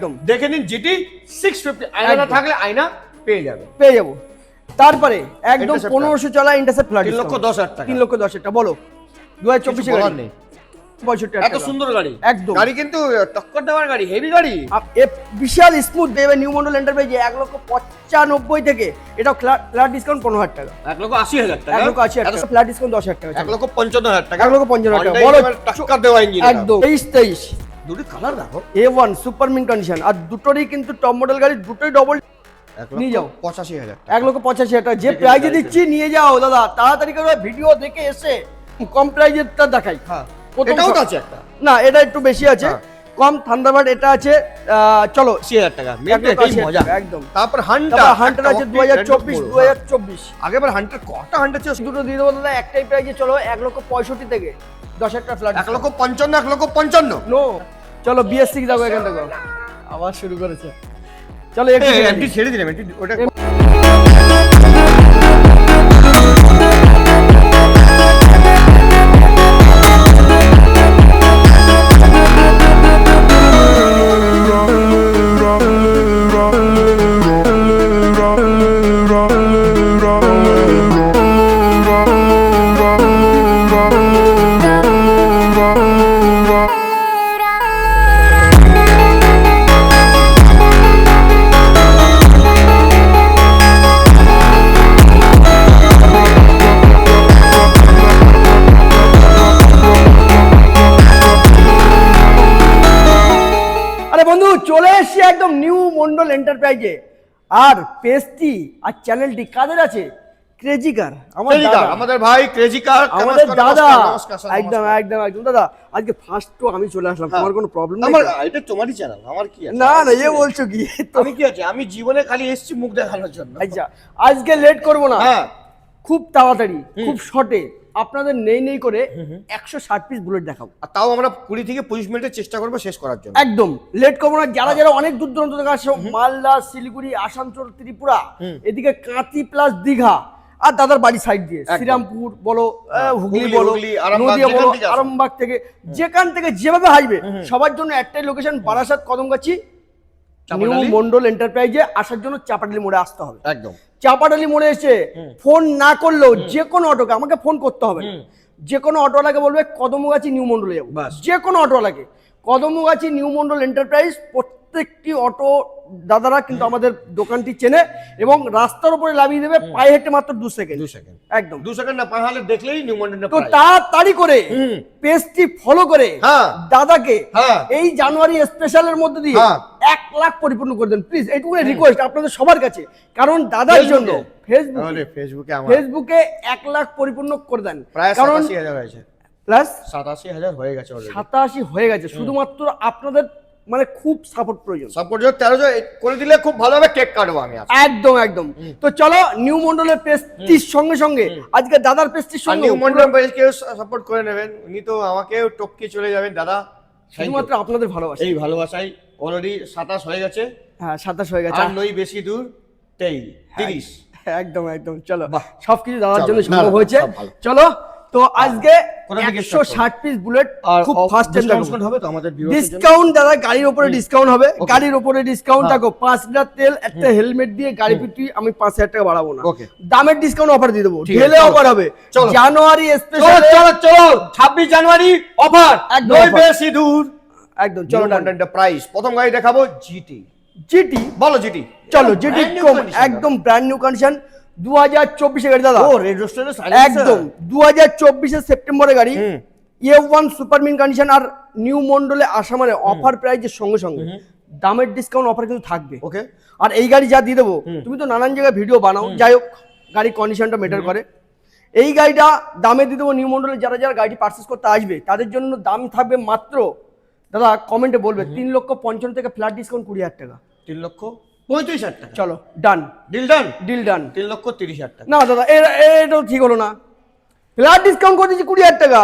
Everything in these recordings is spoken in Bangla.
একদম দেখে নিন জিটি 650 আয়না না থাকলে আয়না পেয়ে যাবো। তারপরে একদম 1500 চলা ইন্টারসেপ্ট ফ্ল্যাট 3,10,000 টাকা। 3,10,000 টাকা বলো 2024 এর গাড়ি 65,000 এত সুন্দর গাড়ি, একদম গাড়ি কিন্তু টক্কর দেওয়ার গাড়ি, হেভি গাড়ি, বিশাল স্মুথ দেবে নিউ মডেল এন্টারপ্রাইজ 1,95,000 থেকে এটা ফ্ল্যাট ডিসকাউন্ট 15,000 টাকা, 1,80,000 টাকা, 1,80,000 টাকা ফ্ল্যাট ডিসকাউন্ট 10,000 টাকা, 1,55,000 টাকা, 1,55,000 টাকা বড় টক্কর দেওয়া ইঞ্জিন একদম 23 দুটো কালার দেখো A1 সুপার মিন কন্ডিশন আর দুটোরই কিন্তু টপ মডেল গাড়ি, দুটোই ডবল নিয়ে যাও 85,000 টাকা, 1,85,000 টাকা যে প্রাইজে দিচ্ছি নিয়ে যাও দাদা, তাড়াতাড়ি করে ভিডিও দেখে এসে কম প্রাইজেরটা দেখাই। হ্যাঁ এটাও তো আছে একটা, না এটা একটু বেশি আছে, কম থান্ডারবার্ড এটা আছে চলো 80,000 টাকা, মেনটেন মজা একদম। তারপর হান্টার আছে 2024 আগেবার হান্টার কটা হান্টার ছিল, দুটো দিয়ে দেবো দাদা একটাই প্রাইজে, চলো 1,65,000 থেকে 10,000 টাকা ফ্ল্যাট 1,55,000 1,55,000 নো চলো BS6 যাবো এখান থেকে, আবার শুরু করেছে, চলো একটু ছেড়ে দিলাম ওটা চলে এসেছি একদম নিউ মন্ডল এন্টারপ্রাইজে। আর পেজটি আর চ্যানেলটি কাদের আছে? ক্রেজি কার, আমাদের ভাই ক্রেজি কার, আমাদের দাদা, একদম একদম একদম দাদা। আজকে ফার্স্ট তো আমি চলে আসলাম, তোমার কোনো প্রবলেম নেই? এটা তোমারই চ্যানেল, আমার কি আছে? না না এ বলছো কি, আমি কি আছে, আমি জীবনে খালি এসেছি মুখ দেখানোর জন্য। আচ্ছা আজকে লেট করব না, খুব তাড়াতাড়ি খুব শর্টে আপনাদের নেই করে 160 পিস বুলেট দেখাবো, আর তাও আমরা 20 থেকে 25 মিনিটের চেষ্টা করবো শেষ করার জন্য। একদম লেট করবো না। যারা যারা অনেক দূর দূরান্ত থেকে আসছে, মালদা, শিলিগুড়ি, আসানসোল, ত্রিপুরা, এদিকে কাঁথি প্লাস দীঘা, আর দাদার বাড়ি সাইড দিয়ে শ্রীরামপুর বলো, হুগলি বলো, নদিয়া বলো, আরামবাগ থেকে যেখান থেকে যেভাবে আসবে সবার জন্য একটাই লোকেশন, বারাসাত কদমগাছি নিউ মন্ডল এন্টারপ্রাইজে আসার জন্য চাপাটালি মোড়ে আসতে হবে। একদম চাপাটালি মোড়ে এসে ফোন না করলেও যে কোনো অটোকে, আমাকে ফোন করতে হবে, যে কোনো অটোওয়ালাকে বলবে কদমগাছি নিউ মন্ডলে যাবো, যে কোনো অটোওয়ালাকে কদমগাছি নিউ মন্ডল এন্টারপ্রাইজ। প্রত্যেকটি অটো দাদারা কিন্তু আমাদের দোকানটি চেনে এবং রাস্তার উপরে লাভিয়ে দেবে পায়ে হেঁটে মাত্র 2 সেকেন্ড, একদম 2 সেকেন্ড না পায়ে হালে দেখলেই নিউ মন্ডল। তো তাড়াতাড়ি করে পেজটি ফলো করে দাদাকে এই জানুয়ারি স্পেশালের মধ্যে দিয়ে 1 লাখ পরিপূর্ণ করে দেন প্লিজ, এইটুকু রিকোয়েস্ট আপনাদের সবার কাছে, কারণ দাদার জন্য ফেসবুকে 1 লাখ পরিপূর্ণ করে দেন, কারণ 87,000 হয়েছে, প্লাস 87,000 হয়ে গেছে, 87 হয়ে গেছে। শুধুমাত্র আপনাদের মানে খুব সাপোর্ট প্রয়োজন, 13 করে দিলে খুব ভালো হবে, কেক কাটবো আমি একদম একদম। তো চলো নিউ মন্ডলের পেজটির সঙ্গে সঙ্গে আজকে দাদার পেজটির সঙ্গে নিউ মন্ডল পেজকেও সাপোর্ট করে নেবেন, উনি তো আমাকেও টপকে চলে যাবেন দাদা, শুধুমাত্র আপনাদের ভালোবাসা, এই ভালোবাসাই। অলরেডি 27 হয়ে গেছে, হ্যাঁ 27 হয়ে গেছে, আর নই বেশি দূর 23 একদম একদম। চলো সবকিছু দাদার জন্য সম্ভব হয়েছে। চলো তো আজকে 160 পিস বুলেট খুব ফাস্ট ডিসকাউন্ট হবে তো আমাদের ভিউয়ারদের জন্য। ডিসকাউন্ট দাদা গাড়ির উপরে ডিসকাউন্ট হবে, গাড়ির উপরে ডিসকাউন্ট থাকো। 5 লিটার তেল একটা হেলমেট দিয়ে গাড়ি পিটি আমি 5,000 টাকা বাড়াবো না, দামের ডিসকাউন্ট অফার দিয়ে দেবো, ঢেলে অফার হবে জানুয়ারি স্পেশাল। চলো চলো 26 জানুয়ারি অফার, নই বেশি দূর, একদম। চলো কন্টেন্ট প্রাইস প্রথম গাড়ি দেখাবো জিটি, বলো জিটি, চলো জিটি একদম ব্র্যান্ড নিউ কন্ডিশন 2024 এর গাড়ি দাদা, ও রেড রোস্টার একদম 2024 এর সেপ্টেম্বরের গাড়ি, A1 সুপার মিন কন্ডিশন। আর নিউ মন্ডলে আসা মানে অফার প্রাইজের সঙ্গে সঙ্গে দামের ডিসকাউন্ট অফার কিন্তু থাকবে, ওকে। আর এই গাড়ি যা দিয়ে দেবো, তুমি তো নানান জায়গায় ভিডিও বানাও, যাই হোক গাড়ির কন্ডিশনটা ম্যাটার করে। এই গাড়িটা দামে দিয়ে দেবো নিউ মন্ডলে যারা যারা গাড়ি পারচেস করতে আসবে তাদের জন্য দাম থাকবে মাত্র, দাদা কমেন্টে বলবে 3,55,000 থেকে ফ্ল্যাট ডিসকাউন্ট 20,000 টাকা, 3,35,000 টাকা। চলো ডান, ডিল ডান, ডিল ডান। 3,30,000 টাকা। না দাদা এটাও ঠিক হলো না, ফ্ল্যাট ডিসকাউন্ট করে দিচ্ছি 20,000 টাকা।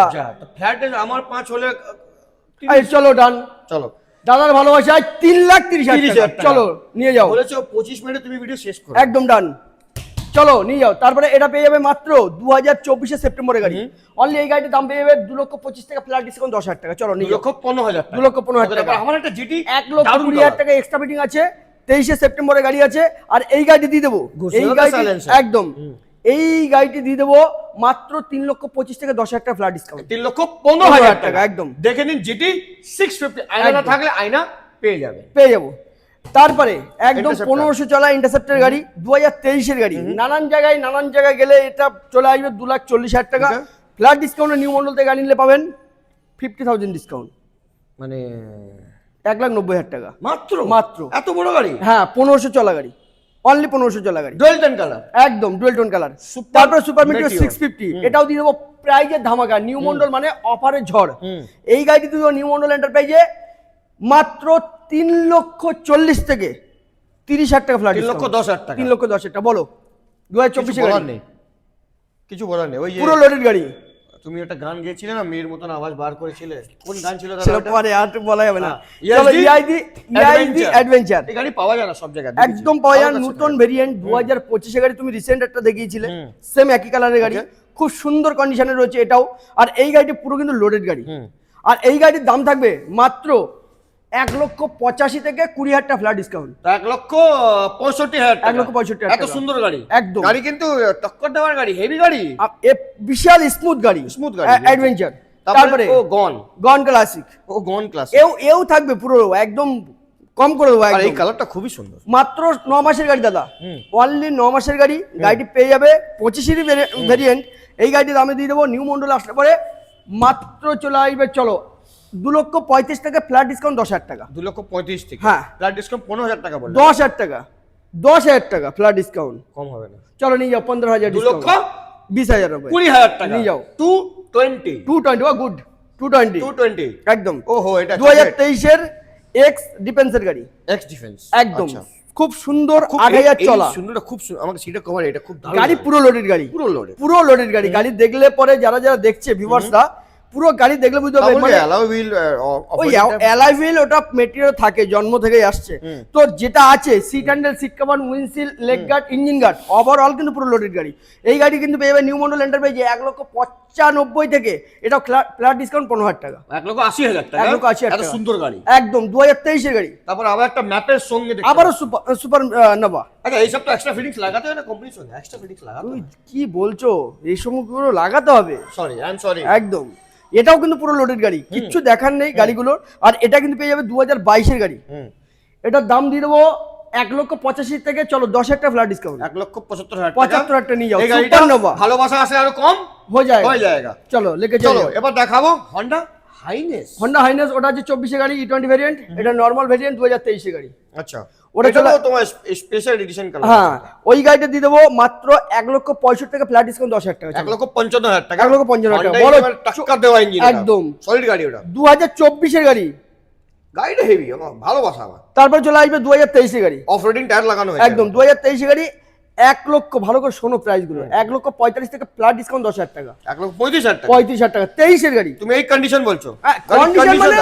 ফ্ল্যাট আমার 5 হলে চলো ডান, চলো দাদার ভালোবাসা 3,30,000 টাকা, চলো নিয়ে যাও। বলেছো 25 মিনিটে তুমি ভিডিও শেষ করো, একদম ডান। চলো নিয়ে যাও। তারপরে এটা পেয়ে যাবে মাত্র 2024 সেপ্টেম্বরের গাড়ি। অনলি এই গাড়িটার দাম পেয়ে যাবে 2,25,000 টাকা ফ্ল্যাট ডিসকাউন্ট 10,000 টাকা। চলো নিয়ে যাও। 2,15,000 টাকা। 2,15,000 টাকা। আমার একটা জিটি 1,20,000 টাকা এক্সট্রা ফিটিং আছে। 23 সেপ্টেম্বরের গাড়ি আছে। আর এই গাড়িটি দিয়ে দেবো, এই গাড়িটি একদম এই গাড়িটি দিয়ে দেবো মাত্র 3,25,000 থেকে 10,000 টাকা ফ্ল্যাট ডিসকাউন্ট। 3,15,000 টাকা একদম। দেখে নিন জিটি 650, আয়না না থাকলে আয়না পেয়ে যাবো। তারপরে একদম 1500 চলা ইন্টারসেপ্টর গাড়ি, 2023 এর গাড়ি। নানান জায়গায় গেলে এটা চলে আসবে 2,40,000 টাকা ফ্ল্যাট ডিসকাউন্টে। নিউ মডেল থেকে গাড়ি নিলে পাবেন 50,000 ডিসকাউন্ট, মানে 1,90,000 টাকা মাত্র। এত বড় গাড়ি? হ্যাঁ, 1500 চলা গাড়ি, অনলি 1500 চলা গাড়ি, ডুয়েল টোন কালার, একদম ডুয়েল টোন কালার। তারপরে সুপার মিটিওর 650 এটাও দিয়ে দেবো প্রাইজের ধামাকা। নিউ মডেল মানে অফারের ঝড়। এই গাড়িটি দিয়ে দেবো নিউ মডেল এন্টারপ্রাইজে মাত্র 3,40,000 থেকে 30,000 টাকা ফ্ল্যাট। 3,10,000 টাকা। 3,10,000 টাকা। বলো 2024 এর গাড়ি, কিছু বলার নেই। ওই যে পুরো লোডেড গাড়ি। তুমি একটা গান গেয়েছিলে না, মেয়ের মতন আওয়াজ বার করেছিলে, কোন গান ছিল দাদা? সেটা পরে আর বলা যাবে না। চলো EID অ্যাডভেঞ্চার। এই গাড়ি পাওয়া যায় না সব জায়গায়? একদম পাওয়া যায়। নতুন ভেরিয়েন্ট 2025 এর গাড়ি। তুমি রিসেন্ট একটা দেখিয়েছিলে, সেম একই কালারের গাড়ি, খুব সুন্দর কন্ডিশনে রয়েছে এটাও। আর এই গাড়িটি পুরো কিন্তু লোডেড গাড়ি। আর এই গাড়ির দাম থাকবে মাত্র 1,85,000 থেকে 20,000 টাকা ফ্ল্যাট ডিসকাউন্ট। 1,65,000 টাকা। 1,65,000 এত সুন্দর গাড়ি, একদম গাড়ি কিন্তু টক্কর দেওয়ার গাড়ি, হেভি গাড়ি, বিশাল স্মুথ গাড়ি, অ্যাডভেঞ্চার। তারপরে গন ক্লাসিক, এও থাকবে পুরো একদম কম করে দেবো। আর এই কালারটা খুবই সুন্দর। মাত্র 9 মাসের গাড়ি দাদা, অনলি 9 মাসের গাড়ি। গাড়িটি পেয়ে যাবে 25 ভেরিয়েন্ট। এই গাড়িটির দামে দিয়ে দেবো নিউ মডেল আসলে পরে মাত্র চলে আসবে। চলো 2,35,000 টাকা ফ্ল্যাট ডিসকাউন্ট 10,000 টাকা। 2,35,000 থেকে হ্যাঁ, ফ্ল্যাট ডিসকাউন্ট 15,000 টাকা বলে। 10,000 টাকা, 10,000 টাকা ফ্ল্যাট ডিসকাউন্ট, কম হবে না। চলো নিয়ে যাও 15,000 ডিসকাউন্ট, 2,20,000 হবে 20,000 টাকা নিয়ে যাও। 220 ও গুড 220 একদম। ওহো, এটা 2023 এর এক্স ডিফেন্সের গাড়ি, এক্স ডিফেন্স একদম খুব সুন্দর 8,000 চলা। সুন্দরটা খুব সুন্দর, আমাকে সিটে কভার এটা খুব ভালো গাড়ি, পুরো লোডেড গাড়ি, পুরো লোডেড গাড়ি। গাড়ি দেখলে পরে যারা দেখছে ভিউয়ার্সরা, পুরো গাড়ি দেখলে বুঝতে পারবে। মানে ওই অ্যালয় হুইল ওটা মেটেরিয়াল থাকে, জন্ম থেকেই আসছে। তো যেটা আছে seat handle, seat cover, windshield, leg guard, engine guard, overall কিন্তু পুরো লোডেড গাড়ি। এই গাড়ি কিন্তু পেয়ে যাবে নিউ মডেল এন্টারপ্রাইজে 1,95,000 থেকে। এটা ফ্ল্যাট ডিসকাউন্ট 15,000 টাকা। 1,80,000 টাকা। 1,80,000 এত সুন্দর গাড়ি, একদম 2023 এর গাড়ি। তারপর আবার একটা ম্যাপের সঙ্গে আবারও সুপার নোভা। আচ্ছা, এই সব তো এক্সট্রা ফিটিংস লাগাতে হয় না কোম্পানির সঙ্গে? এক্সট্রা ফিটিংস লাগাতে তুমি কি বলছো? এই সময়গুলো লাগাতে হবে। সরি একদম। এটাও কিন্তু পুরো লোডেড গাড়ি, কিচ্ছু দেখার নেই গাড়িগুলোর। আর এটা কিন্তু পেয়ে যাবে 2022 এর গাড়ি। এটার দাম দিয়ে দেবো 1,85,000 থেকে। চলো 10,000 টাকা ফ্ল্যাট ডিসকাউন্ট, 1,75,000 75,000 টাকা নিয়ে যাও। সুপার নোভা, ভালোবাসা আসে আরো কম হয়ে যায়গা। চলো লেকে চলো এবার দেখাবো হন্ডা হাইনেস। ওটা হচ্ছে 24 এর গাড়ি, E20 ভেরিয়েন্ট। এটা নরমাল ভেরিয়েন্ট 2023 এর গাড়ি। আচ্ছা, ওটা চলো তোমার স্পেশাল এডিশন কালার। হ্যাঁ, ওই গাড়িটা দিয়ে দেবো মাত্র 1,65,000 টাকা ফ্ল্যাট ডিসকাউন্ট 10,000 টাকা। 1,55,000 টাকা। 1,55,000 টাকা বলো, টাক্কা দেওয়া ইঞ্জিন, একদম সলিড গাড়ি। ওটা 2024 এর গাড়ি, গাড়িটা হেভি, আমার ভালোবাসা। আমার তারপর চলে আসবে 2023 এর গাড়ি, অফ রোডিং টায়ার লাগানো হয়েছে একদম 2023 এর গাড়ি। 1 লক্ষ, ভালো করে শোনো প্রাইস গুলো, 1,45,000 থেকে ফ্ল্যাট ডিসকাউন্ট 10,000 টাকা। 1,35,000 টাকা, 35,000 টাকা 23 এর গাড়ি। তুমি এই কন্ডিশন বলছো? কন্ডিশন মানে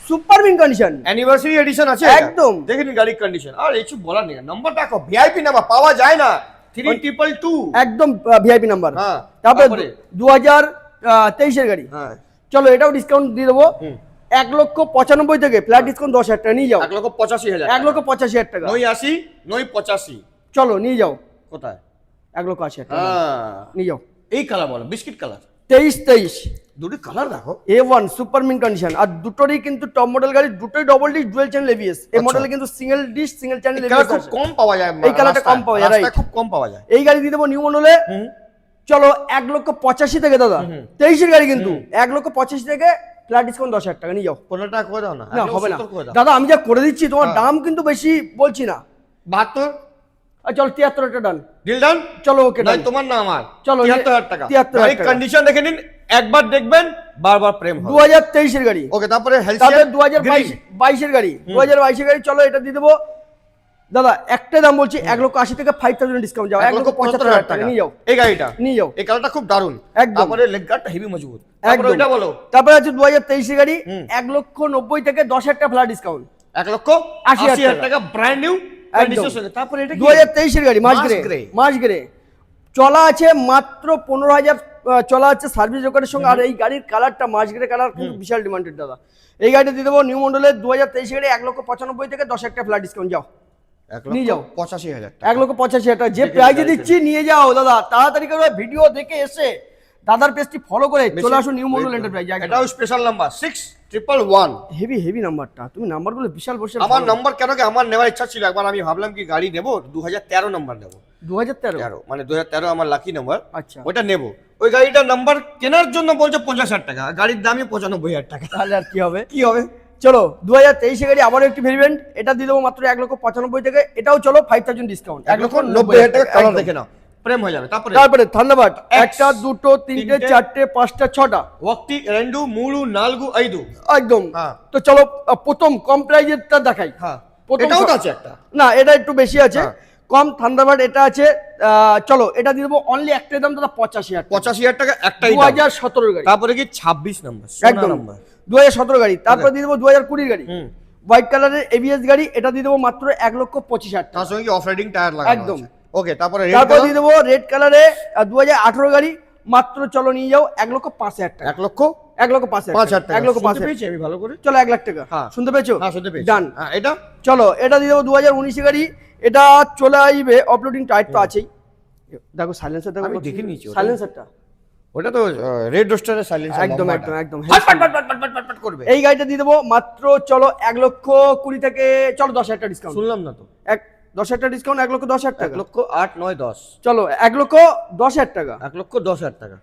super mint condition, anniversary edition আছে একদম। দেখেন গাড়ির কন্ডিশন, আর কিছু বলার নেই। নাম্বার দেখো, ভিআইপি নাম্বার পাওয়া যায় না, 322 একদম ভিআইপি নাম্বার। হ্যাঁ, তারপরে 2023 এর গাড়ি। হ্যাঁ, চলো এটাও ডিসকাউন্ট দিয়ে দেবো 1,95,000 থেকে ফ্ল্যাট ডিসকাউন্ট 10,000 টাকা নিয়ে যাও। 1,85,000, 1,85,000 টাকা। 89, 85। চলো নিয়ে যাও। কোথায়? 1,80,000 টাকা নিয়ে যাও। এই কালার বলো, বিস্কিট কালার। 23 দুটো কালার দেখো, A1 সুপার মিন কন্ডিশন। আর দুটোরই কিন্তু টপ মডেল গাড়ি, দুটোই double dish dual channel ABS. এই মডেলে কিন্তু single dish single channel ABS খুব কম পাওয়া যায়। এই কালারটা কম পাওয়া যায়, রাইট, খুব কম পাওয়া যায়। এই গাড়ি দিয়ে দেবো নিউ মডেলে। চলো 1,85,000 থেকে দাদা, 23 এর গাড়ি কিন্তু 1,85,000 থেকে ফ্ল্যাট ডিসকাউন্ট 10,000 টাকা নিয়ে যাও। 15 টাকা করে দাও না? না হবে না দাদা, আমি যা করে দিচ্ছি, তোমার দাম কিন্তু বেশি বলছি না। 72, চলো 73 টাকা ডান, ডিল ডান। চলো ওকে ডান, তোমার না আমার। চলো 73,000 টাকা। 73,000 টাকা। কন্ডিশন দেখে নিন, একবার দেখবেন বারবার প্রেম হবে। 2023 এর গাড়ি। ওকে, তারপরে তারপরে 2022 এর গাড়ি, 2022 এর গাড়ি। চলো এটা দিয়ে দেবো দাদা, একটা দাম বলছি 1,80,000 থেকে 5,000 ডিসকাউন্ট যাও, 1,75,000 টাকা নিয়ে যাও। এই গাড়িটা নিয়ে যাও, এই কালারটা খুব দারুন, একদম। তারপরে লেগ গার্ডটা হেভি মজবুত। তারপরে এটা বলো। তারপরে আছে 2023 এর গাড়ি, 1,90,000 থেকে 10,000 টাকা ফ্ল্যাট ডিসকাউন্ট, 1,80,000 টাকা ব্র্যান্ড নিউ কন্ডিশন। তারপরে এটা 2023 এর গাড়ি, মাস গ্রে। চলা আছে মাত্র 15,000 চলা আছে সার্ভিস রেকর্ডের সঙ্গে। আর এই গাড়ির কালারটা মাঝগ্রে কালার কিন্তু বিশাল ডিমান্ডেড দাদা। এই গাড়িটা দিয়ে দেবো নিউ মডেলের 2023 গাড়ি 1,95,000 থেকে 10,000 টাকা ফ্ল্যাট ডিসকাউন্ট। যাও নিয়ে যাও 85,000 1,85,000 টাকা যে প্রাইজে দিচ্ছি নিয়ে যাও দাদা, তাড়াতাড়ি করে ভিডিও দেখে এসে দাদার পেজটি ফলো করে চলে আসুন নিউ মডেল এন্টারপ্রাইজ। এটাও স্পেশাল নাম্বার 6111। হেভি নাম্বারটা, তুমি নাম্বারগুলো বিশাল বসে। আমার নাম্বার কেন কি আমার নেওয়ার ইচ্ছা ছিল, একবার আমি ভাবলাম কি গাড়ি নেব 2013 নাম্বার নেব। 2013 মানে 2013 আমার লাকি নাম্বার। আচ্ছা ওটা নেব। ওই গাড়িটার নাম্বার কেনার জন্য বলছে 50,000 টাকা, গাড়ির দামই 95,000 টাকা। তাহলে আর কি হবে, কি হবে। চলো 2023 গাড়ি আবারও একটি ভেরিয়েন্ট, এটা দিয়ে দেবো মাত্র 1,95,000 থেকে। এটাও চলো 5,000 ডিসকাউন্ট, 1,90,000 টাকা। কালার দেখে নাও, প্রেম হয়ে যাবে। তারপরে থান্ডারবার্ড 1টা 2টো 3টে 4টে 5টা 6টা 1 2 3 4 5 একদম। হ্যাঁ। তো চলো প্রথম কম প্রাইজেরটা দেখাই। হ্যাঁ প্রথম এটাও তো আছে একটা, না এটা একটু বেশি আছে। হ্যাঁ। কম থান্ডারবার্ড এটা আছে। চলো এটা দিয়ে দেবো অনলি একটাই দাম দাদা 85,000 টাকা। 85,000 টাকা একটাই দাম। 2017 গাড়ি। তারপরে কি 26 নাম্বার একদম 2017 গাড়ি। তারপর দিয়ে দেবো 2020 গাড়ি হোয়াইট কালারের এবিএস গাড়ি, এটা দিয়ে দেবো মাত্র 1,25,000 টাকা। তার সঙ্গে কি অফ রাইডিং টায়ার লাগানো আছে একদম। ওকে। তারপরে দিয়ে দেবো রেড কালারে 2018 গাড়ি, মাত্র চলো নিয়ে যাও 1,05,000 টাকা। 1,05,000 টাকা। 1,05,000 পেয়েছি আমি ভালো করে। চলো 1 লাখ টাকা। হ্যাঁ। শুনতে পেয়েছো? হ্যাঁ শুনতে পেয়েছি। ডান। হ্যাঁ এটা চলো এটা দিয়ে দেবো 2019 গাড়ি, এটা চলে আসবে অপলোডিং টাইট তো আছেই। দেখো সাইলেন্সার দেখো, আমি দেখে নিয়েছি ওটা। সাইলেন্সারটা ওটা তো রেড রোস্টারের সাইলেন্সার। একদম একদম একদম পাট করবে। এই গাড়িটা দিয়ে দেবো মাত্র চলো 1,20,000 থেকে চলো 10,000 টাকা ডিসকাউন্ট। শুনলাম না তো। 10,000 টাকা ডিসকাউন্ট, 1,10,000 টাকা। 1,08,9,10 চলো 1,10,000 টাকা। 1,10,000 টাকা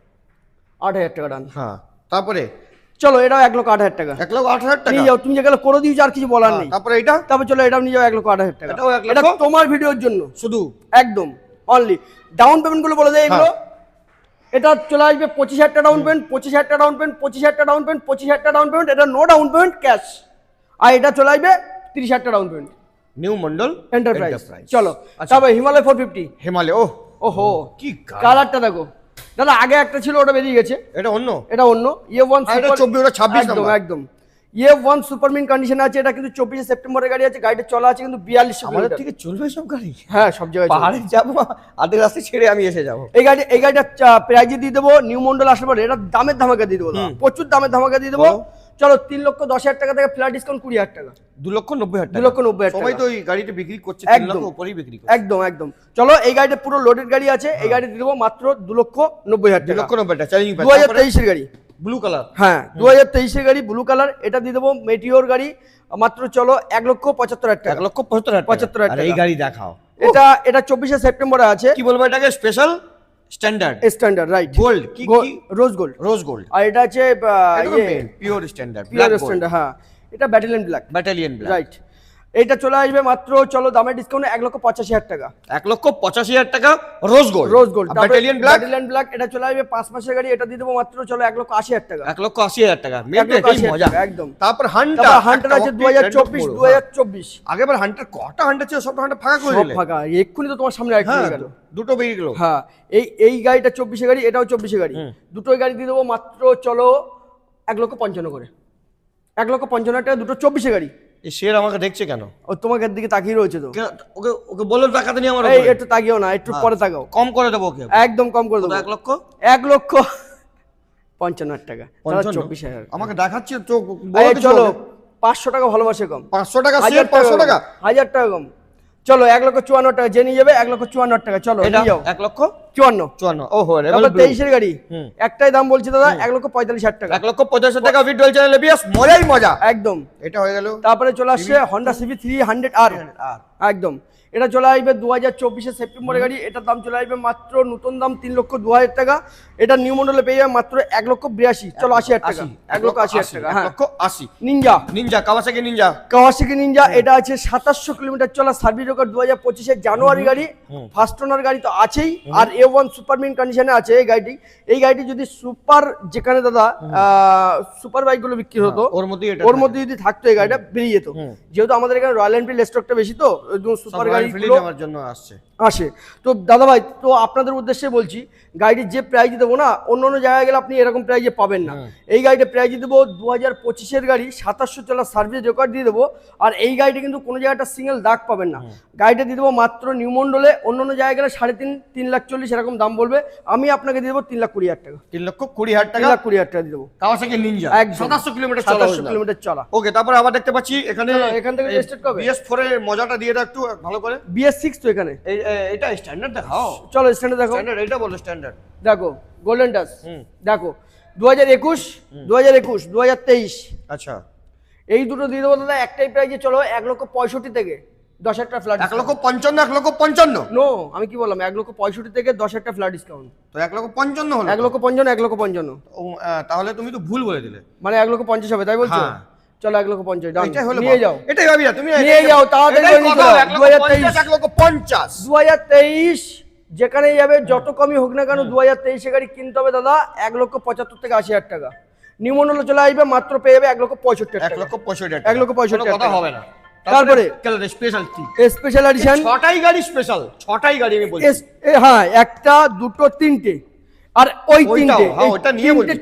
8,000 টাকা ডান। হ্যাঁ। তারপরে চলো এটাও 1,08,000 টাকা 1,08,000 টাকা নিয়ে যাও। তুমি যেগুলো করে দিয়েছো আর কিছু বলার নেই। তারপরে এটা তারপর চলো এটাও নিয়ে যাও 1,08,000 টাকা। এটাও 1,00,000 এটা তোমার ভিডিওর জন্য শুধু একদম অনলি। ডাউন পেমেন্ট গুলো বলে দেয় এগুলো। এটা চলে আসবে 25,000 টাকা ডাউন পেমেন্ট, 25,000 টাকা ডাউন পেমেন্ট, 25,000 টাকা ডাউন পেমেন্ট, 25,000 টাকা ডাউন পেমেন্ট। এটা নো ডাউন পেমেন্ট ক্যাশ। আর এটা চলে আসবে 30,000 টাকা down payment new Mondal enterprise. চলো তারপর হিমালয় 450। হিমালয় ওহো কি কালারটা দেখো দাদা, আগে একটা ছিল ওটা বেরিয়ে গেছে, এটা অন্য। এটা অন্য E1 এটা 24 ওটা 26 একদম নাম্বার। একদম E1 সুপারমিন কন্ডিশন আছে। এটা কিন্তু 24 সেপ্টেম্বরের গাড়ি আছে। গাড়িটা চলা আছে কিন্তু 4200 আমাদের কিলোমিটার। থেকে চলবে সব গাড়ি। হ্যাঁ সব জায়গায় চলে। পাহাড়ে যাবো, আধে রাস্তা ছেড়ে আমি এসে যাবো। এই গাড়িটা প্রাইজে দিয়ে দেবো নিউ মন্ডল আসলে পরে এটা দামের ধামাকা দিয়ে দেবো দাদা, প্রচুর দামের ধামাকা দিয়ে দেবো। চলো 3,10,000 টাকা থেকে ফ্ল্যাট ডিসকাউন্ট 20,000 টাকা। 2,90,000 টাকা। 2,90,000 টাকা। সবাই তো এই গাড়িটা বিক্রি করছে 3 একদম। লক্ষ উপরেই বিক্রি করছে। একদম একদম। চলো এই গাড়িটা পুরো লোডেড গাড়ি আছে। এই গাড়ি দিয়ে দেবো মাত্র 2,90,000 টাকা। 2,90,000 টাকা চ্যালেঞ্জিং প্রাইস। 2023 এর গাড়ি ব্লু কালার। হ্যাঁ 2023 এর গাড়ি ব্লু কালার। এটা দিয়ে দেবো মেটিওর গাড়ি, মাত্র চলো 1,75,000 টাকা। 1,75,000 75,000 আর এই টাকা। গাড়ি দেখাও। এটা 24 সেপ্টেম্বরে আছে। কি বলবো এটাকে? Special standard standard right. Gold কি রোজ গোল্ড। Rose gold. আর এটা আছে পিওর স্ট্যান্ডার্ড পিওর স্ট্যান্ডার্ড। হ্যাঁ এটা battalion black. Battalion black right. এইটা চলে আসবে মাত্র চলো দামের ডিসকাউন্ট 1,85,000 টাকা। 1,85,000 টাকা rose gold. Rose gold battalion black. Battalion black এটা চলে আসবে 5 মাসের গাড়ি। এটা দিয়ে দেবো মাত্র চলো 1,80,000 টাকা। 1,80,000 টাকা। মেয়েদের এই মজা একদম। তারপর হান্টার আছে 2024। আগেবার হান্টার কটা হান্টার ছিল, সব হান্টার ফাঁকা করে সব দিলে। ফাঁকা। এক্ষুনি তো তোমার সামনে আরেকটা হ্যাঁ, গেল। দুটো বেরিয়ে গেল। হ্যাঁ এই গাড়িটা 24 গাড়ি, এটাও 24 গাড়ি। দুটোই গাড়ি দিয়ে দেবো মাত্র চলো 1,55,000 করে। 1,55,000 টাকা দুটো 24 গাড়ি। এই শের আমাকে দেখছে কেন? ও তোমাকে দিকে তাকিয়ে রয়েছে তো। ওকে ওকে বলো টাকাতে নিয়ে আমার এই একটু তাকিও না, একটু পরে তাকাও। কম করে দেবো ওকে। একদম কম করে দেবো। 1,55,000 টাকা। 24,000 আমাকে দেখাচ্ছে তো। চলো 500 টাকা ভালোবাসে কম। 500 টাকা শের, 500 টাকা 1000 টাকা কম। চলো 1,54,000 টাকা যে নিয়ে যাবে 1,54,000 টাকা। চলো নিয়ে যাও 1,54,000। ওহো রে 23 এর গাড়ি। একটাই দাম বলছি দাদা 1,45,000 টাকা। 1,45,000 টাকা ভিডিও চ্যানেলে বিয়াস মজাই মজা একদম। এটা হয়ে গেল। তারপরে চলে আসছে Honda CB 300R। একদম। এটা চলে আসবে 2024 সেপ্টেম্বরের গাড়ি। এটার দাম চলে আসবে মাত্র নতুন দাম 3,02,000 টাকা। এটা নিউ মডেলে পেয়ে যাবে মাত্র 1,82,000। চলো 80,000 টাকা। 1,80,000 টাকা। হ্যাঁ 1,80,000। নিনজা কাওয়াসাকি নিনজা এটা আছে 2700 কিলোমিটার চলা সার্ভিস রেকর্ড 2025 জানুয়ারি গাড়ি। ফার্স্ট ওনার গাড়ি তো আছেই। আর A1 সুপারমিন কন্ডিশনে আছে এই গাড়িটি। এই গাড়িটি যদি সুপার যেখানে দাদা সুপার বাইক গুলো বিক্রি হতো ওর মধ্যে যদি থাকতো এই গাড়িটা বেরিয়ে যেত। যেহেতু আমাদের এখানে রয়্যাল এনফিল্ড স্টকটা বেশি তো সুপার গাড়ি আমার জন্য আসে। তো দাদা ভাই তো আপনাদের উদ্দেশ্যে বলছি গাড়ির যে প্রাইজ দেবো না, অন্য জায়গায় গেলে আপনি এরকম প্রাইজে পাবেন না। এই গাড়িটা প্রাইজ দেবো 2025 গাড়ি 2700 চলা সার্ভিস রেকর্ড দিয়ে দেবো। আর এই গাড়িটা কিন্তু কোনো জায়গাটা সিঙ্গেল দাগ পাবেন না। গাড়িটা দিয়ে দেবো মাত্র নিউ মন্ডলে। অন্য জায়গায় গেলে 3,40,000 সেরকম দাম বলবে, আমি আপনাকে দিয়ে দেবো 3,20,000 টাকা। 3,20,000 টাকা 3,20,000 টাকা দিয়ে দেবো। কাওয়াসাকি নিনজা একদম। 2700 কিলোমিটার চলা 2700 কিলোমিটার চলা। ওকে, তারপরে আবার দেখতে পাচ্ছি এখানে এখান থেকে টেস্টেড কবে? BS4 এর মজাটা দিয়ে দাও একটু ভালো করে। BS6 তো এখানে। এটা স্ট্যান্ডার্ড দেখাও। চলো স্ট্যান্ডার্ড দেখো। স্ট্যান্ডার্ড এটা বলো স্ট্যান্ডার্ড। দেখো গোল্ডেন টাচ দেখো 2021, 2021, 2023 আচ্ছা, এই দুটো দিয়ে দেবো দাদা একটাই প্রাইজে। চলো 1,65,000 থেকে 10,000 টাকা ফ্ল্যাট। 1,55,000, 1,55,000। নো, আমি কি বললাম, 1,65,000 থেকে 10,000 টাকা ফ্ল্যাট ডিসকাউন্ট। তো 1,55,000 হলো। 1,55,000, 1,55,000 তাহলে তুমি তো ভুল বলে দিলে। মানে 1,50,000 হবে তাই বলছো? হ্যাঁ। চলো 1,50,000 ডান। এটাই হলো নিয়ে যাও, এটাই ভাবি না তুমি, নিয়ে যাও তাড়াতাড়ি করে নিয়ে যাও। 1,50,000, 1,50,000। 2023 যেখানেই যাবে যত কমই হোক না কেন 2023 গাড়ি কিনতে হবে দাদা 1,75,000 থেকে 80,000 টাকা। নিউ মডেল চলে আসবে মাত্র পেয়ে যাবে 1,65,000 টাকা। 1,65,000, 1,65,000 কথা হবে না। তারপরে স্পেশাল কি? স্পেশাল এডিশন 6টাই গাড়ি স্পেশাল, 6টাই গাড়ি আমি বলছি। হ্যাঁ, একটা দুটো তিনটে আর ওই তিনটে, হ্যাঁ, ওটা নিয়ে বলছি, তিনটে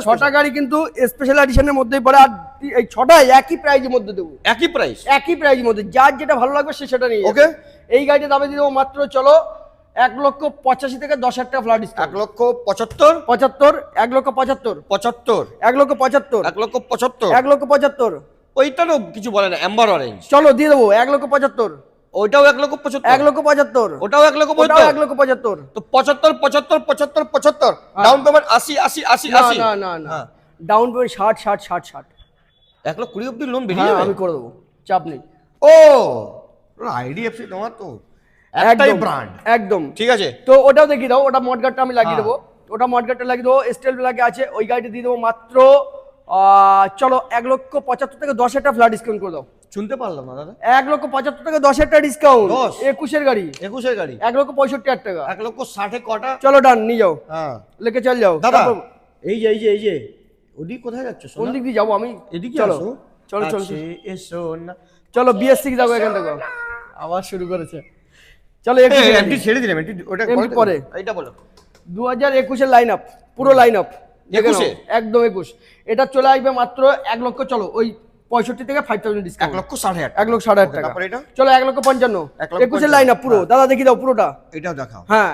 ছটা গাড়ি কিন্তু স্পেশাল এডিশনের মধ্যেই পড়ে। আর এই ছটাই একই প্রাইজের মধ্যে দেবো, একই প্রাইস, একই প্রাইজের মধ্যে। যার যেটা ভালো লাগবে সে সেটা নিয়ে যাবে। ওকে, এই গাড়িটা দামে দিয়ে দেবো মাত্র চলো 1,85,000 থেকে 10,000 টাকা ফ্ল্যাট ডিসকাউন্ট। 1,75,000, 75, 1,75,000, 75, 1,75,000, 1,75,000। 1,75,000 ওইটারও কিছু বলে না, অ্যাম্বার অরেঞ্জ। চলো দিয়ে দেবো 1,75,000, ওইটাও 1,75,000, 1,75,000, ওটাও 1,75,000, 1,75,000। তো 75, 75, 75, 75। Down payment 80, 80, 80, 80। না না না, ডাউন পেমেন্ট 60, 60, 60, 60। 1,20,000 অব্দি লোন বেরিয়ে যাবে। আমি করে দেবো, চাপ নেই। ও IDFC তোমার তো একটাই ব্র্যান্ড, একদম ঠিক আছে। তো ওটাও দেখিয়ে দাও, ওটা মডগার্ডটা আমি লাগিয়ে দেবো, ওটা মডগার্ডটা লাগিয়ে দেবো। স্টেল লাগে আছে, ওই গাড়িটা দিয়ে দেবো মাত্র চলো 1,75,000 থেকে 10,000 টাকা ফ্ল্যাট ডিসকাউন্ট করে দাও। শুনতে পারলাম না দাদা। 1,75,000 থেকে 10,000 টাকা ডিসকাউন্ট। 10 21 গাড়ি, 21 এর গাড়ি 1,65,000 টাকা। 1,60,000 কটা? চলো ডান, নিয়ে যাও, হ্যাঁ, লেকে চল যাও দাদা। তারপর এই যে ওদিক কোথায় যাচ্ছ? কোন দিক দিয়ে যাবো আমি? এদিকে চলো আসো। চলো চলো আছে, এসো না। চলো BS6 যাবো এখান থেকে। আবার শুরু করেছে। চলো এমটি ছেড়ে দিলাম, এমটি ওটা এমটি পরে। এইটা বলো। 2021 এর লাইন আপ, পুরো লাইন আপ 21 একদম 21। এটা চলে আসবে মাত্র 1 লক্ষ, চলো ওই 65 থেকে 5,000 ডিসকাউন্ট। 1,60,000, 1,60,000 টাকা। তারপর এটা চলো 1,55,000, 21 এর 1,55,000 লাইন আপ পুরো। দাদা দেখিয়ে দাও পুরোটা। এটাও দেখাও। হ্যাঁ,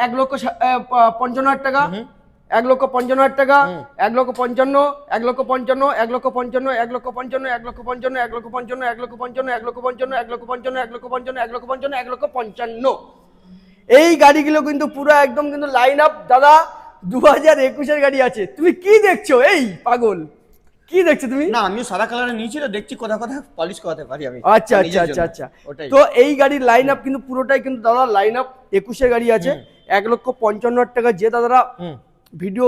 1,55,000 টাকা, 1,55,000 টাকা, 1,55,000, 1,55,000, 1,55,000, 1,55,000, 1,55,000, 1,55,000, 1,55,000, 1,55,000, 1,55,000, 1,55,000, 1,55,000, 1,55,000। এই গাড়িগুলো কিন্তু পুরো একদম কিন্তু লাইন আপ দাদা। 2021 এর গাড়ি আছে। তুমি কি দেখছো? এই পাগল, কি দেখছো তুমি? না, আমিও সাদা কালারে নিয়েছি তো, দেখছি কথা পলিশ করাতে পারি আমি। আচ্ছা আচ্ছা আচ্ছা আচ্ছা। তো এই গাড়ির লাইন আপ কিন্তু পুরোটাই কিন্তু দাদা লাইন আপ 21 এর গাড়ি আছে। 1,55,000 টাকা যে দাদারা ভিডিও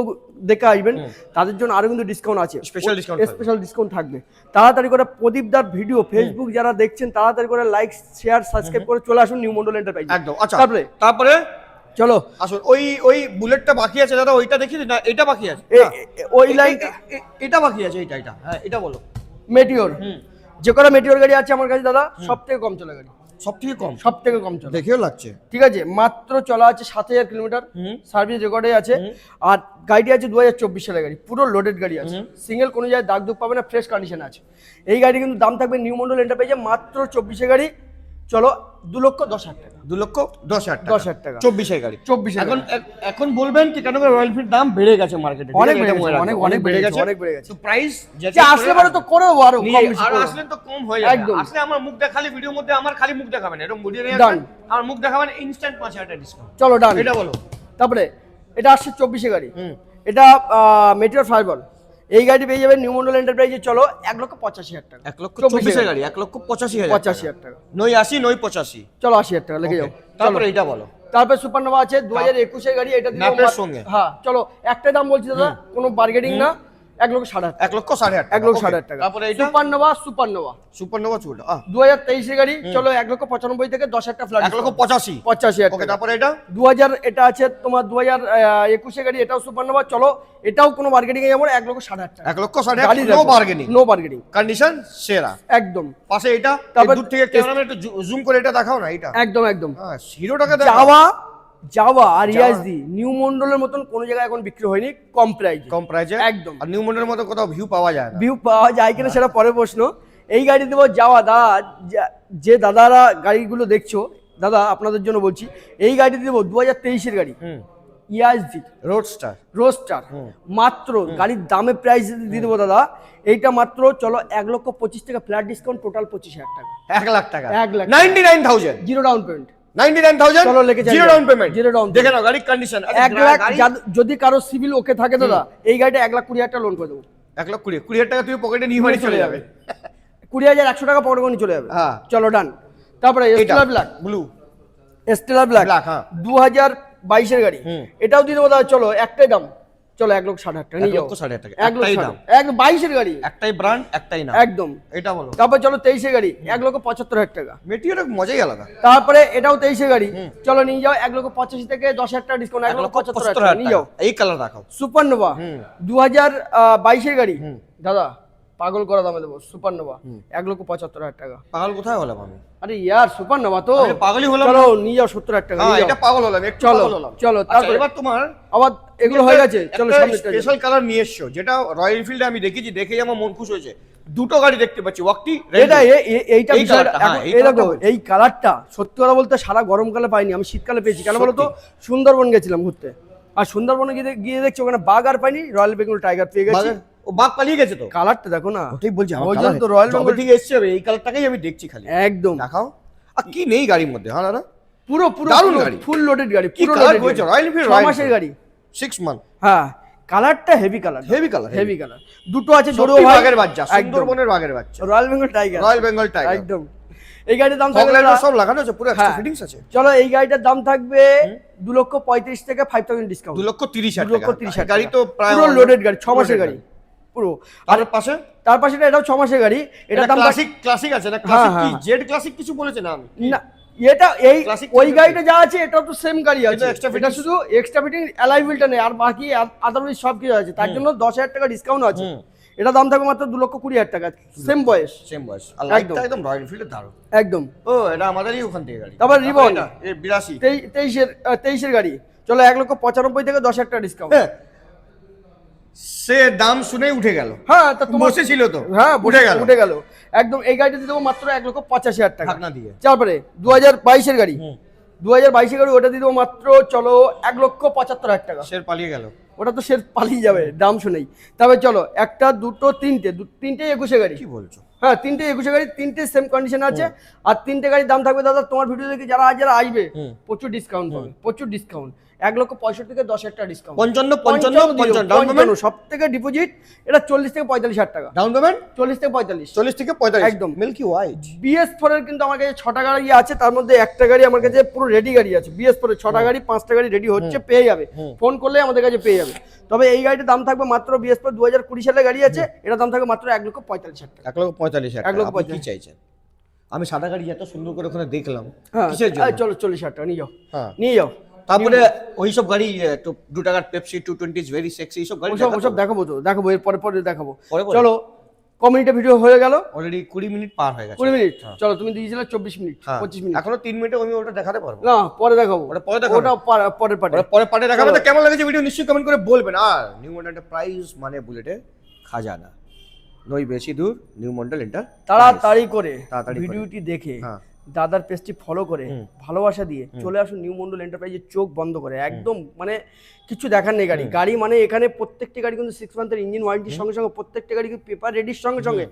দেখে আসবেন তাদের জন্য আরো কিন্তু ডিসকাউন্ট আছে, স্পেশাল ডিসকাউন্ট থাকবে। তাড়াতাড়ি করে প্রদীপ দার ভিডিও ফেসবুক যারা দেখছেন তাড়াতাড়ি করে লাইক শেয়ার সাবস্ক্রাইব করে চলে আসুন নিউ মন্ডল এন্টারপ্রাইজ। একদম। আচ্ছা, তারপরে চলো আসুন। ওই বুলেটটা বাকি আছে দাদা, ওইটা দেখি না, এটা বাকি আছে। ওই লাইন এটা বাকি আছে, এটা হ্যাঁ, এটা বলো। মেটিওর, যে কটা মেটিওর গাড়ি আছে আমার কাছে দাদা সব থেকে কম চলে গাড়ি, সব থেকে কম চলে, দেখেও লাগছে। ঠিক আছে, মাত্র চলা আছে 7,000 কিলোমিটার, সার্ভিস রেকর্ডে আছে। আর গাড়িটি আছে 2024 সালের গাড়ি, পুরো লোডেড গাড়ি আছে, সিঙ্গেল কোনো জায়গায় দাগ দুগ পাবে না, ফ্রেশ কন্ডিশন আছে। এই গাড়ি কিন্তু দাম থাকবে নিউ মন্ডল এন্টারপ্রাইজে মাত্র 24 গাড়ি। চলো 2,10,000 টাকা, 2,10,000 টাকা, 10,000 টাকা 24 এর গাড়ি। 24 এখন বলবেন কি কেন রয়্যাল এনফিল্ড দাম বেড়ে গেছে মার্কেটে, অনেক বেড়ে গেছে। তো প্রাইস যে আসলে পরে তো করে দেবো, আরো কম বেশি করে। আসলে তো কম হয়ে যাবে। একদম। আসলে আমার মুখ দেখালি ভিডিওর মধ্যে, আমার খালি মুখ দেখাবেন, এরকম ভিডিও নিয়ে Done. আমার মুখ দেখাবেন, ইনস্ট্যান্ট 5,000 টাকা ডিসকাউন্ট। চলো ডান, এটা বলো। তারপরে এটা আসছে 24 গাড়ি, এটা মেটিওর ফাইবার। এই গাড়ি পেয়ে যাবেন নিউ মন্ডল এন্টারপ্রাইজে। চলো 1,85,000 টাকা, 1,24,000 গাড়ি, 1,85,000, 85,000 টাকা, 980, 985। চলো 80,000 টাকা লেগে যাও। তারপরে এটা বলো। তারপরে সুপারনোভা আছে 2021 এর গাড়ি, এটা ম্যাপের সঙ্গে। হ্যাঁ চলো একটাই দাম বলছি দাদা, কোনো বার্গেনিং না, 1,60,000, 1,60,000, 1,60,000 টাকা। তারপরে এটা সুপারনোভা চুল 2023 এর গাড়ি। চলো 1,95,000 থেকে 10,000 টাকা ফ্ল্যাট, 1,85,000, 85,000 ওকে। টাকা। তারপরে এটা 2000, এটা আছে তোমার 2021 এর গাড়ি, এটাও সুপারনোভা। চলো এটাও কোনো বার্গেনিং এ যাবো, 1,60,000 টাকা, 1,60,000, নো বার্গেনিং, কন্ডিশন সেরা একদম। পাশে এটা, তারপর দূর থেকে ক্যামেরাম্যান একটু জুম করে এটা দেখাও না, এটা একদম একদম হিরোটাকে দেখাও। যাওয়া আর ইয়াজদি নিউ মন্ডলের মতন কোন জায়গায় এখন বিক্রি হয়নি কম প্রাইজে একদম। আর নিউ মন্ডলের মতো কোথাও ভিউ পাওয়া যায় না, ভিউ পাওয়া যায় কিনা সেটা পরে প্রশ্ন। এই গাড়ি দেবো যাওয়া দাদা, যে দাদারা গাড়িগুলো দেখছো দাদা আপনাদের জন্য বলছি, এই গাড়িটি দেবো 2023-এর গাড়ি, ইয়াজদি রোডস্টার, মাত্র গাড়ির দামে প্রাইস দিয়ে দেবো দাদা, এইটা মাত্র চলো 1,25,000 টাকা ফ্ল্যাট ডিসকাউন্ট, টোটাল 25,000 টাকা। 1 লাখ টাকা, 1 লাখ, 99,000, জিরো ডাউন পেমেন্ট, 99,000 চলো লেগে যাই, zero down payment, zero down. দেখে নাও গাড়ির কন্ডিশন 1 লাখ, যদি কারো সিভিল ওকে থাকে দাদা, এই গাড়িটা 1,20,000 টাকা লোন করে দেবো। 1,20,000 টাকা তুমি পকেটে নিয়ে বাড়ি চলে যাবে, 20,100 টাকা পকেটে করে চলে যাবে। হ্যাঁ চলো ডান। তারপরে stellar black, blue, stellar black, হ্যাঁ 2022-এর গাড়ি, এটাও দিয়ে দেবো দাদা, চলো একটাই দাম, চলো 1,60,000 টাকা নিয়ে যাও। 1,60,000 টাকা, 1,60,000 দাম, 22-এর গাড়ি, একটাই ব্র্যান্ড একটাই নাম, একদম। এটা বলো। তারপর চলো 23-এর গাড়ি, 1,75,000 টাকা। মেটিওর মজাই আলাদা। তারপরে এটাও 23-এর গাড়ি, চলো নিয়ে যাও 1,85,000 থেকে 10,000 টাকা ডিসকাউন্ট, 1,75,000 টাকা নিয়ে যাও। এই কালার রাখো। সুপারনোভা 2022-এর গাড়ি, দাদা পাগল করা দামে দেবো। সুপারনোভা 1,75,000 টাকা। পাগল কোথায় হলাম আমি? আরে ইয়ার সুপারনোভা তো পাগলই হলাম। চলো নিয়ে যাও 70,000 টাকা নিয়ে যাও। এটা পাগল হলাম, একটু চলো পাগল হলাম। চলো। আচ্ছা, তারপরে এবার তোমার আবার এগুলো হয়ে গেছে, চলো সামনে স্পেশাল কালার নিয়ে এসছো, যেটা রয়্যাল এনফিল্ডে আমি দেখেছি, দেখেই আমার মন খুশ হয়েছে। দুটো গাড়ি দেখতে পাচ্ছি, ওয়াকটি এটা এইটা এই কালারটা, হ্যাঁ, এই দেখো এই কালারটা সত্যি কথা বলতে সারা গরমকালে পাইনি, আমি শীতকালে পেয়েছি। কেন বলো তো, সুন্দরবন গেছিলাম ঘুরতে, আর সুন্দরবনে গিয়ে দেখছি ওখানে বাঘ আর পাইনি, রয়্যাল বেঙ্গল টাইগার পেয়ে গেছি। ও বাঘ পালিয়ে গেছে তো, কালারটা দেখো না, ওটাই বলছি আমার ওই জন্য কালার তো রয়্যাল বেঙ্গল বেঙ্গল থেকে এসছে, এই কালারটাকেই আমি দেখছি খালি। একদম দেখাও, আর কি নেই গাড়ির মধ্যে। হ্যাঁ দাদা, পুরো পুরো দারুণ গাড়ি, ফুল লোডেড গাড়ি, কি পুরো কালার লোডেড হয়েছে রয়্যাল এনফিল্ড, 6 মাসের গাড়ি, 6 মান্থ। হ্যাঁ কালারটা heavy colour, heavy colour, heavy colour. দুটো আছে, ছোট দুটো ভাই বাঘের বাচ্চা, সুন্দরবনের বাঘের বাচ্চা, royal Bengal tiger, royal Bengal tiger একদম। এই গাড়ির দাম ফগ থাকবে লাইট সব লাগানো আছে, পুরো এক্সট্রা হ্যাঁ। ফিটিংস আছে। চলো এই গাড়িটার দাম থাকবে 2,35,000 থেকে 5,000 ডিসকাউন্ট, 2,30,000 টাকা। 2,30,000 গাড়ি তো প্রায় পুরো লোডেড গাড়ি, 6 মাসের গাড়ি পুরো। আর পাশে তার পাশে এটাও 6 মাসের গাড়ি, এটার দাম ক্লাসিক আছে না, হ্যাঁ, ক্লাসিক কি হ্যাঁ। জেড ক্লাসিক কিছু বলেছে না আমি? না এটা এই Classic ওই ছিল গাড়িটা যা আছে এটাও তো সেম গাড়ি আছে, extra এটা fittings। শুধু এক্সট্রা ফিটিং অ্যালয় হুইলটা নেই, আর বাকি আদারওয়াইজ সব কিছু আছে, তার জন্য 10,000 টাকা ডিসকাউন্ট আছে। এটা দাম থাকবে মাত্র 2,20,000 টাকা, সেম বয়স, সেম বয়স, আর লাইটটা একদম রয়্যাল এনফিল্ডের দারুণ। একদম। ও এটা আমাদেরই ওখান থেকে গাড়ি। তারপর রিবন এই 82 23-এর গাড়ি, চলো 1,95,000 থেকে 10,000 টাকা ডিসকাউন্ট। সে দাম শুনেই উঠে গেল। হ্যাঁ তা তোমার বসেছিল তো, হ্যাঁ উঠে উঠে গেল গেল একদম। এই গাড়িটা দিয়ে দেবো মাত্র 1,85,000 টাকা ঢাকনা দিয়ে। তারপরে 2022-এর গাড়ি, 2022-এর গাড়ি ওটা দিয়ে দেবো মাত্র চলো 1,75,000 টাকা। শের পালিয়ে গেল, ওটা তো সে পালিয়ে যাবে দাম শুনেই। তবে চলো একটা দুটো তিনটে 21-এ গাড়ি, কি বলছো? হ্যাঁ 21-এ গাড়ি, তিনটে সেম কন্ডিশন আছে, আর তিনটে গাড়ির দাম থাকবে দাদা, তোমার ভিডিও দেখে যারা আসবে প্রচুর ডিসকাউন্ট পাবে, প্রচুর ডিসকাউন্ট। 1,65,000 থেকে 10,000 টাকা ডিসকাউন্ট, 55 ডাউন পেমেন্ট, সব থেকে ডিপোজিট এটা 40 থেকে 45,000 টাকা ডাউন পেমেন্ট 40 থেকে 45, 40 থেকে 45 একদম। মিল্কি হোয়াইট BS4 এর কিন্তু আমার কাছে 6টা গাড়ি আছে, তার মধ্যে একটা গাড়ি আমার কাছে পুরো রেডি গাড়ি আছে। BS4 এর 6টা গাড়ি, 5টা গাড়ি রেডি হচ্ছে, পেয়ে যাবে, ফোন করলে আমাদের কাছে পেয়ে যাবে। তবে এই গাড়িটার দাম থাকবে মাত্র BS4 2020 সালের গাড়ি আছে, এটা দাম থাকবে মাত্র 1,45,000 টাকা। 1,45,000 টাকা। 1,45,000 আপনি কি চাইছেন? আমি সাদা গাড়ি এত সুন্দর করে ওখানে দেখলাম, হ্যাঁ কিসের জন্য? চলো 40,000 টাকা নিয়ে যাও, হ্যাঁ নিয়ে যাও। তারপরে ওই সব গাড়ি একটু 2 টাকার পেপসি 220 ইজ ভেরি সেক্সি, এই সব গাড়ি ওসব দেখাবো তো, দেখাবো এর পরে দেখাবো। পরে। চলো কমিউনিটি ভিডিও হয়ে গেল, অলরেডি 20 মিনিট পার হয়ে গেছে। 20 মিনিট, চলো তুমি দিয়েছিলে 24 মিনিট, 25 মিনিট, এখনো 3 মিনিটে আমি ওটা দেখাতে পারবো না পরে দেখাবো, ওটা পরে দেখাবো, ওটা পরের পার্টে। পরে পার্টে দেখাবো। তো কেমন লেগেছে ভিডিও নিশ্চয়ই কমেন্ট করে বলবেন। আর নিউ মন্ডল এন্টারপ্রাইজ মানে বুলেটের খাজানা, নই বেশি দূর, নিউ মন্ডল এন্টারপ্রাইজ। তাড়াতাড়ি করে তাড়াতাড়ি করে। ভিডিওটি দেখে হ্যাঁ। দাদার পেজটি ফলো করে ভালোবাসা দিয়ে চলে আসুন নিউ মন্ডল এন্টারপ্রাইজের, চোখ বন্ধ করে একদম, মানে কিছু দেখার নেই। গাড়ি মানে এখানে প্রত্যেকটি গাড়ি কিন্তু 6 মান্থের ইঞ্জিন ওয়ারেন্টির সঙ্গে সঙ্গে, প্রত্যেকটি গাড়ি কিন্তু পেপার রেডির সঙ্গে সঙ্গে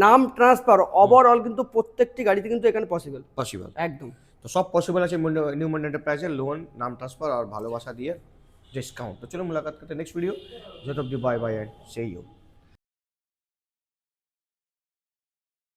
নাম ট্রান্সফার ওভারঅল কিন্তু প্রত্যেকটি গাড়িতে কিন্তু এখানে পসিবল একদম। তো সব পসিবল আছে নিউ মন্ডল এন্টারপ্রাইজের, লোন, নাম ট্রান্সফার আর ভালোবাসা দিয়ে ডিসকাউন্ট। তো চলো মুলাকাত করতে নেক্সট ভিডিও, যত অব্দি bye bye and see you.